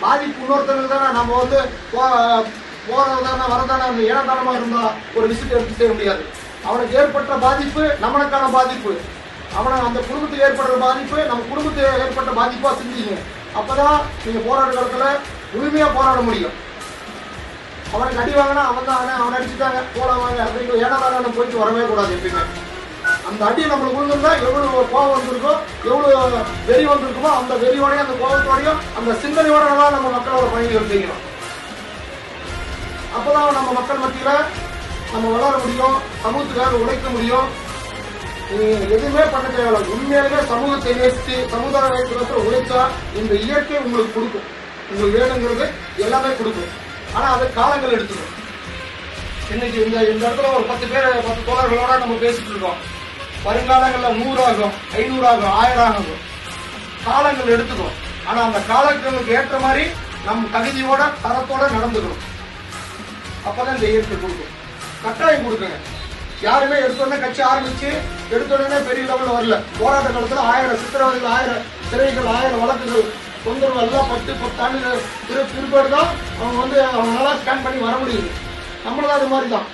பாதிப்பு இன்னொருத்தருக்கு தானே. நம்ம வந்து போறதானே வரதானே அந்த ஏனதானமா இருந்தா ஒரு விஷயத்தை எடுத்து செய்ய முடியாது. அவனுக்கு ஏற்பட்ட பாதிப்பு நம்மளுக்கான பாதிப்பு, அவனை அந்த குடும்பத்துக்கு ஏற்படுற பாதிப்பு நம்ம குடும்பத்துக்கு ஏற்பட்ட பாதிப்பா செஞ்சீங்க. அப்பதான் நீங்க போராட்ட காலத்துல முழுமையா போராட முடியும். அவனுக்கு அடி வாங்கினா அவன் தான் அவன் அடிச்சுட்டாங்க போலாவாங்க அப்படிங்கிற ஏனதான போயிட்டு வரவே கூடாது. எப்பயுமே அந்த அடி நம்மளுக்கு விழுந்திருந்தா எவ்வளவு கோபம் வந்திருக்கோ, எவ்வளவு வெறி வந்திருக்குமோ அந்த வெறியோடையும் அந்த கோபத்தோடையும் அந்த சிந்தனையோட தான் நம்ம மக்களோட பணிகள் செய்யணும். அப்பதான் நம்ம மக்கள் மத்தியில நம்ம வளர முடியும், சமூகத்துக்காக உழைக்க முடியும். எதுவுமே பண்ண தேவையில்லை. உண்மையிலுமே சமூகத்தை நேசித்து சமுதாயத்துல உழைச்சா இந்த இயற்கை உங்களுக்கு கொடுக்கும். உங்களுக்கு வேணுங்கிறது எல்லாமே கொடுக்கும். ஆனா அது காலங்கள் எடுத்துக்கும். இன்னைக்கு இந்த இடத்துல ஒரு 10 தோழர்களோட நம்ம பேசிட்டு இருக்கோம். வருங்காலங்கள்ல 100 ஆகும், 500 ஆகும், 1000 ஆகும். காலங்கள் எடுத்துக்கும். ஆனா அந்த காலங்களுக்கு ஏற்ற மாதிரி நம்ம தகுதியோட தரத்தோட நடந்துக்கணும். அப்பதான் இந்த இயற்கை கொடுக்கும். கட்டாயம் கொடுக்குங்க. யாருமே எடுத்தோடனே கட்சி ஆரம்பிச்சு எடுத்தோடனே பெரிய லெவலில் வரல. போராட்ட காலத்துல 1000 சித்திரவதைகள், 1000 சிறைகள், 1000 வழக்குகள், தொந்தரவு எல்லாம் 10 ஆண்டு பிற்பாடு தான் அவங்க வந்து அவங்க நல்லா ஸ்கேன் பண்ணி வர முடியுது. நம்மளதான் அது மாதிரி தான்.